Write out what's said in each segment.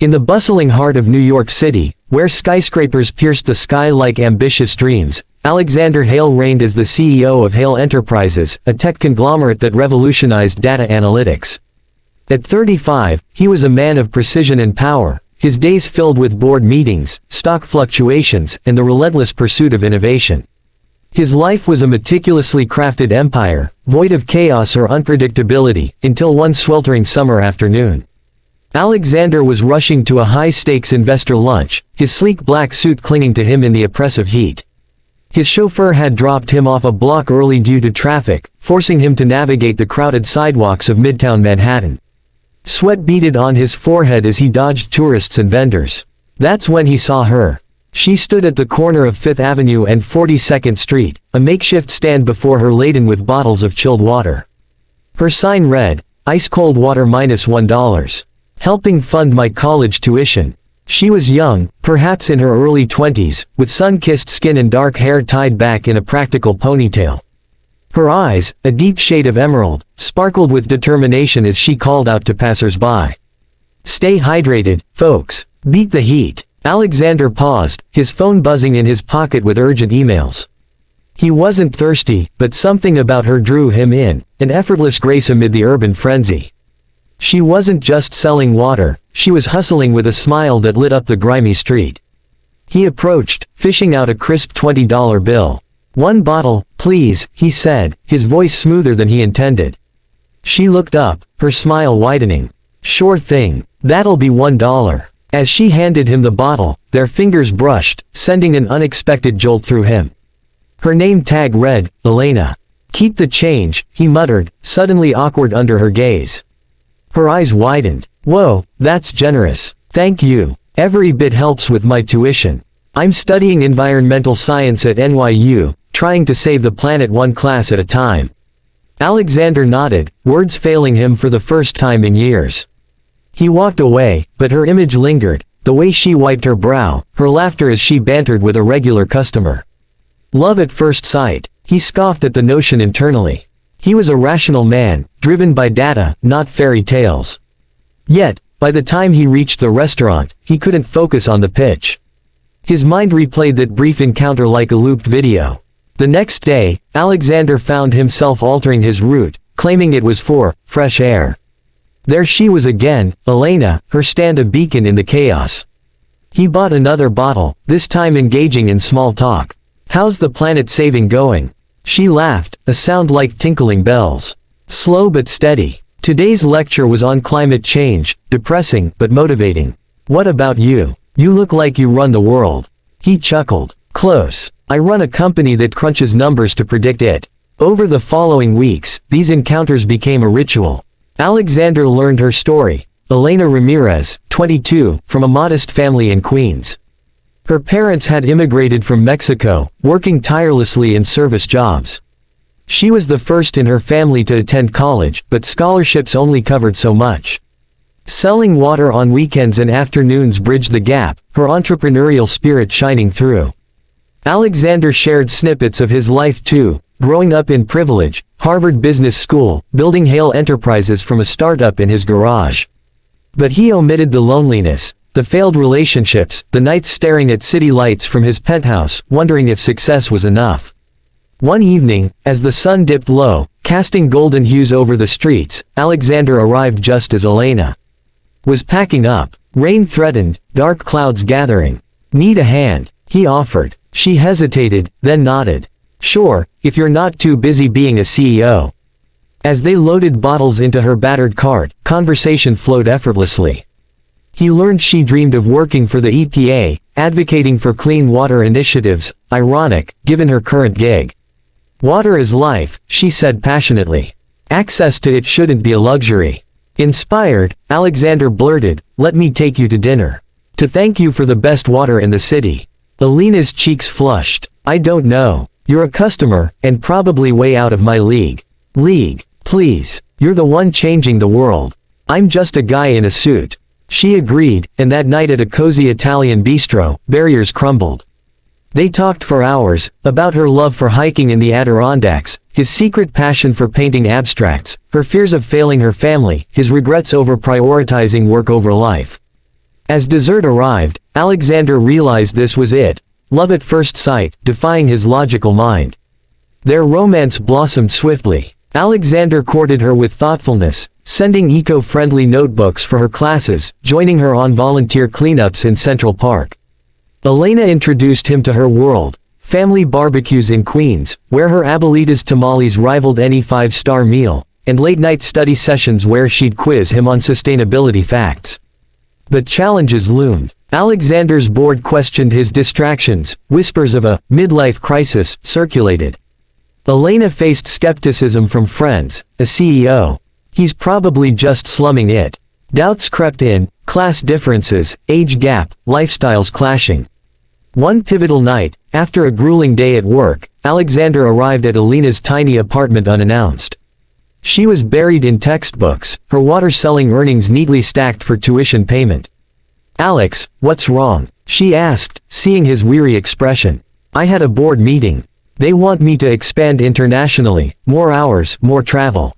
In the bustling heart of New York City, where skyscrapers pierced the sky like ambitious dreams, Alexander Hale reigned as the CEO of Hale Enterprises, a tech conglomerate that revolutionized data analytics. At 35, he was a man of precision and power, his days filled with board meetings, stock fluctuations, and the relentless pursuit of innovation. His life was a meticulously crafted empire, void of chaos or unpredictability, until one sweltering summer afternoon. Alexander was rushing to a high-stakes investor lunch, his sleek black suit clinging to him in the oppressive heat. His chauffeur had dropped him off a block early due to traffic, forcing him to navigate the crowded sidewalks of Midtown Manhattan. Sweat beaded on his forehead as he dodged tourists and vendors. That's when he saw her. She stood at the corner of 5th Avenue and 42nd Street, a makeshift stand before her laden with bottles of chilled water. Her sign read, "Ice-cold water -$1. Helping fund my college tuition." She was young, perhaps in her early 20s, with sun-kissed skin and dark hair tied back in a practical ponytail. Her eyes, a deep shade of emerald, sparkled with determination as she called out to passers-by. "Stay hydrated, folks. Beat the heat." Alexander paused, his phone buzzing in his pocket with urgent emails. He wasn't thirsty, but something about her drew him in, an effortless grace amid the urban frenzy. She wasn't just selling water, she was hustling with a smile that lit up the grimy street. He approached, fishing out a crisp $20 bill. "One bottle, please," he said, his voice smoother than he intended. She looked up, her smile widening. "Sure thing. That'll be $1. As she handed him the bottle, their fingers brushed, sending an unexpected jolt through him. Her name tag read, Elena. "Keep the change," he muttered, suddenly awkward under her gaze. Her eyes widened. "Whoa, that's generous. Thank you. Every bit helps with my tuition. I'm studying environmental science at NYU, trying to save the planet one class at a time." Alexander nodded, words failing him for the first time in years. He walked away, but her image lingered, the way she wiped her brow, her laughter as she bantered with a regular customer. Love at first sight, he scoffed at the notion internally. He was a rational man, driven by data, not fairy tales. Yet, by the time he reached the restaurant, he couldn't focus on the pitch. His mind replayed that brief encounter like a looped video. The next day, Alexander found himself altering his route, claiming it was for fresh air. There she was again, Elena, her stand a beacon in the chaos. He bought another bottle, this time engaging in small talk. "How's the planet saving going?" She laughed, a sound like tinkling bells. "Slow but steady." Today's lecture was on climate change, depressing but motivating. "What about you? You look like you run the world." He chuckled. "Close. I run a company that crunches numbers to predict it." Over the following weeks, these encounters became a ritual. Alexander learned her story. Elena Ramirez, 22, from a modest family in Queens. Her parents had immigrated from Mexico, working tirelessly in service jobs. She was the first in her family to attend college, but scholarships only covered so much. Selling water on weekends and afternoons bridged the gap, her entrepreneurial spirit shining through. Alexander shared snippets of his life too, growing up in privilege, Harvard Business School, building Hale Enterprises from a startup in his garage. But he omitted the loneliness, the failed relationships, the nights staring at city lights from his penthouse, wondering if success was enough. One evening, as the sun dipped low, casting golden hues over the streets, Alexander arrived just as Elena was packing up. Rain threatened, dark clouds gathering. "Need a hand?" he offered. She hesitated, then nodded. "Sure, if you're not too busy being a CEO." As they loaded bottles into her battered cart, conversation flowed effortlessly. He learned she dreamed of working for the EPA, advocating for clean water initiatives, ironic, given her current gig. "Water is life," she said passionately. "Access to it shouldn't be a luxury." Inspired, Alexander blurted, "Let me take you to dinner. To thank you for the best water in the city." Elena's cheeks flushed. "I don't know. You're a customer, and probably way out of my league." "League, please. You're the one changing the world. I'm just a guy in a suit." She agreed, and that night at a cozy Italian bistro, barriers crumbled. They talked for hours, about her love for hiking in the Adirondacks, his secret passion for painting abstracts, her fears of failing her family, his regrets over prioritizing work over life. As dessert arrived, Alexander realized this was it. Love at first sight, defying his logical mind. Their romance blossomed swiftly. Alexander courted her with thoughtfulness, sending eco-friendly notebooks for her classes, joining her on volunteer cleanups in Central Park. Elena introduced him to her world, family barbecues in Queens, where her abuelitas tamales rivaled any five-star meal, and late-night study sessions where she'd quiz him on sustainability facts. But challenges loomed. Alexander's board questioned his distractions, whispers of a midlife crisis circulated. Elena faced skepticism from friends, a CEO. He's probably just slumming it. Doubts crept in, class differences, age gap, lifestyles clashing. One pivotal night, after a grueling day at work, Alexander arrived at Elena's tiny apartment unannounced. She was buried in textbooks, her water-selling earnings neatly stacked for tuition payment. "Alex, what's wrong?" she asked, seeing his weary expression. "I had a board meeting. They want me to expand internationally, more hours, more travel.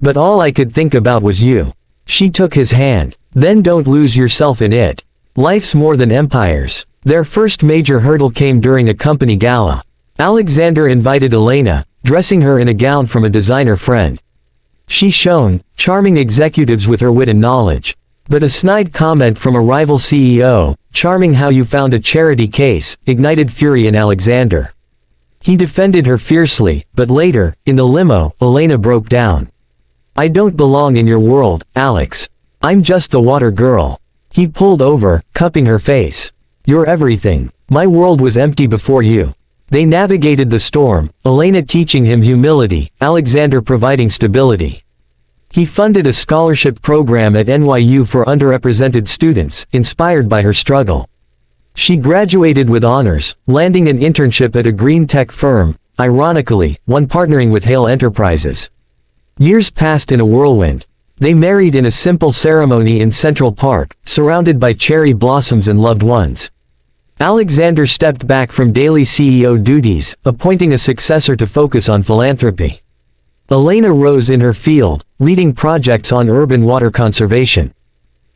But all I could think about was you." She took his hand. "Then don't lose yourself in it. Life's more than empires." Their first major hurdle came during a company gala. Alexander invited Elena, dressing her in a gown from a designer friend. She shone, charming executives with her wit and knowledge. But a snide comment from a rival CEO, "Charming how you found a charity case," ignited fury in Alexander. He defended her fiercely, but later, in the limo, Elena broke down. "I don't belong in your world, Alex. I'm just the water girl." He pulled over, cupping her face. "You're everything. My world was empty before you." They navigated the storm, Elena teaching him humility, Alexander providing stability. He funded a scholarship program at NYU for underrepresented students, inspired by her struggle. She graduated with honors, landing an internship at a green tech firm, ironically, one partnering with Hale Enterprises. Years passed in a whirlwind. They married in a simple ceremony in Central Park, surrounded by cherry blossoms and loved ones. Alexander stepped back from daily CEO duties, appointing a successor to focus on philanthropy. Elena rose in her field, leading projects on urban water conservation.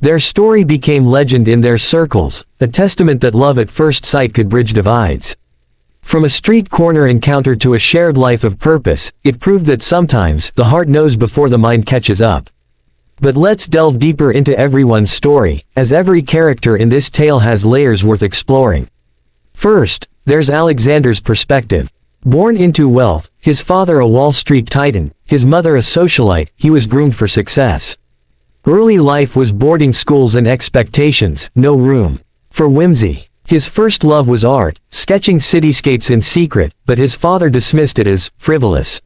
Their story became legend in their circles, a testament that love at first sight could bridge divides. From a street corner encounter to a shared life of purpose, it proved that sometimes the heart knows before the mind catches up. But let's delve deeper into everyone's story, as every character in this tale has layers worth exploring. First, there's Alexander's perspective. Born into wealth, his father a Wall Street titan, his mother a socialite, he was groomed for success. Early life was boarding schools and expectations, no room for whimsy. His first love was art, sketching cityscapes in secret, but his father dismissed it as frivolous.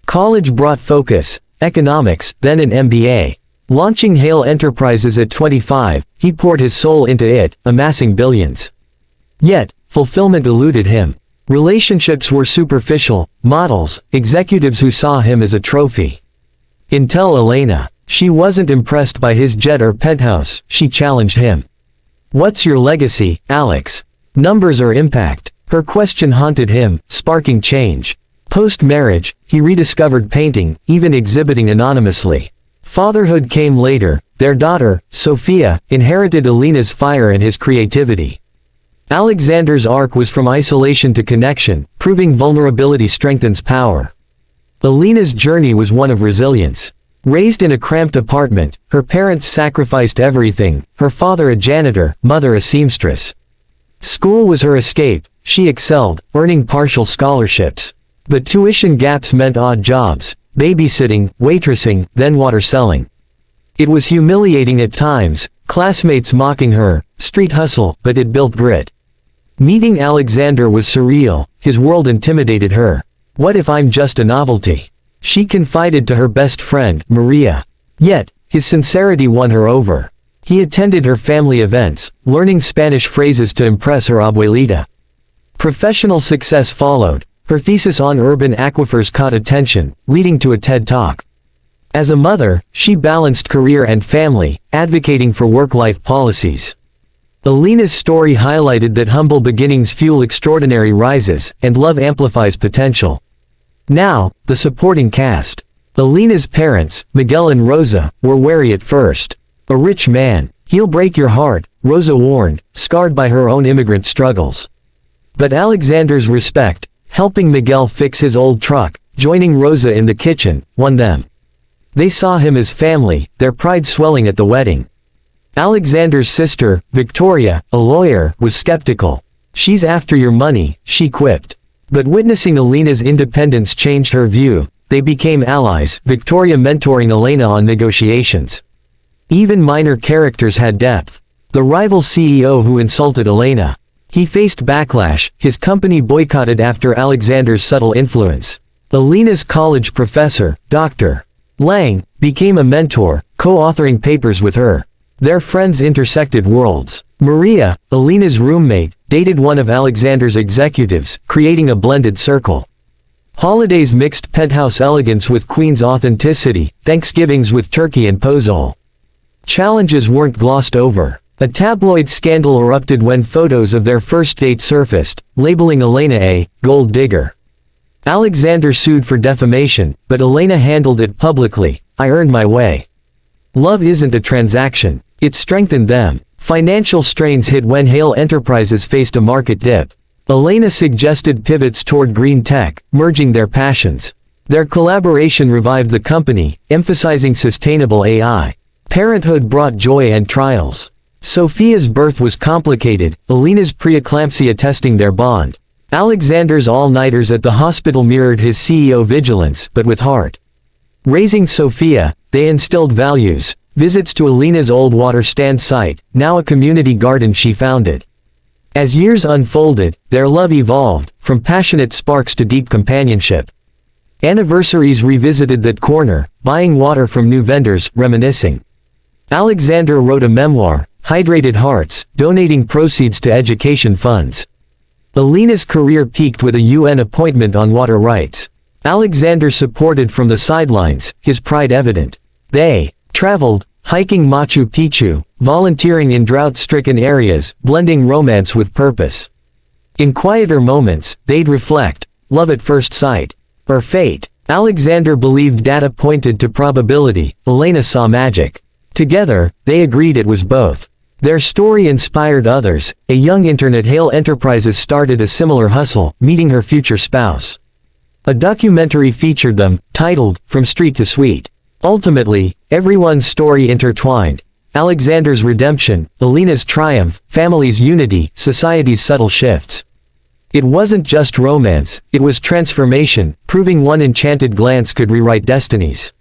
College brought focus, economics, then an MBA. Launching Hale Enterprises at 25, he poured his soul into it, amassing billions. Yet, fulfillment eluded him. Relationships were superficial, models, executives who saw him as a trophy. Until Elena. She wasn't impressed by his jet or penthouse, she challenged him. "What's your legacy, Alex? Numbers or impact?" Her question haunted him, sparking change. Post-marriage, he rediscovered painting, even exhibiting anonymously. Fatherhood came later. Their daughter, Sophia, inherited Elena's fire and his creativity. Alexander's arc was from isolation to connection, proving vulnerability strengthens power. Elena's journey was one of resilience. Raised in a cramped apartment, her parents sacrificed everything, her father a janitor, mother a seamstress. School was her escape, she excelled, earning partial scholarships. But tuition gaps meant odd jobs, babysitting, waitressing, then water selling. It was humiliating at times, classmates mocking her, street hustle, but it built grit. Meeting Alexander was surreal, his world intimidated her. "What if I'm just a novelty?" she confided to her best friend, Maria. Yet, his sincerity won her over. He attended her family events, learning Spanish phrases to impress her abuelita. Professional success followed. Her thesis on urban aquifers caught attention, leading to a TED Talk. As a mother, she balanced career and family, advocating for work-life policies. Elena's story highlighted that humble beginnings fuel extraordinary rises, and love amplifies potential. Now, the supporting cast. Elena's parents, Miguel and Rosa, were wary at first. A rich man, "He'll break your heart," Rosa warned, scarred by her own immigrant struggles. But Alexander's respect, helping Miguel fix his old truck, joining Rosa in the kitchen, won them. They saw him as family, their pride swelling at the wedding. Alexander's sister, Victoria, a lawyer, was skeptical. "She's after your money," she quipped. But witnessing Elena's independence changed her view. They became allies, Victoria mentoring Elena on negotiations. Even minor characters had depth. The rival CEO who insulted Elena. He faced backlash, his company boycotted after Alexander's subtle influence. Elena's college professor, Dr. Lang, became a mentor, co-authoring papers with her. Their friends intersected worlds. Maria, Elena's roommate, dated one of Alexander's executives, creating a blended circle. Holidays mixed penthouse elegance with Queen's authenticity, Thanksgivings with turkey and pozole. Challenges weren't glossed over. A tabloid scandal erupted when photos of their first date surfaced, labeling Elena a gold digger. Alexander sued for defamation, but Elena handled it publicly. "I earned my way." Love isn't a transaction. It strengthened them. Financial strains hit when Hale Enterprises faced a market dip. Elena suggested pivots toward green tech, merging their passions. Their collaboration revived the company, emphasizing sustainable AI. Parenthood brought joy and trials. Sophia's birth was complicated, Elena's preeclampsia testing their bond. Alexander's all-nighters at the hospital mirrored his CEO vigilance, but with heart. Raising Sophia, they instilled values. Visits to Elena's old water stand site, now a community garden she founded. As years unfolded, their love evolved, from passionate sparks to deep companionship. Anniversaries revisited that corner, buying water from new vendors, reminiscing. Alexander wrote a memoir, Hydrated Hearts, donating proceeds to education funds. Elena's career peaked with a UN appointment on water rights. Alexander supported from the sidelines, his pride evident. They traveled, hiking Machu Picchu, volunteering in drought-stricken areas, blending romance with purpose. In quieter moments, they'd reflect, love at first sight, or fate. Alexander believed data pointed to probability, Elena saw magic. Together, they agreed it was both. Their story inspired others. A young intern at Hale Enterprises started a similar hustle, meeting her future spouse. A documentary featured them, titled, From Street to Suite. Ultimately, everyone's story intertwined. Alexander's redemption, Elena's triumph, family's unity, society's subtle shifts. It wasn't just romance, it was transformation, proving one enchanted glance could rewrite destinies.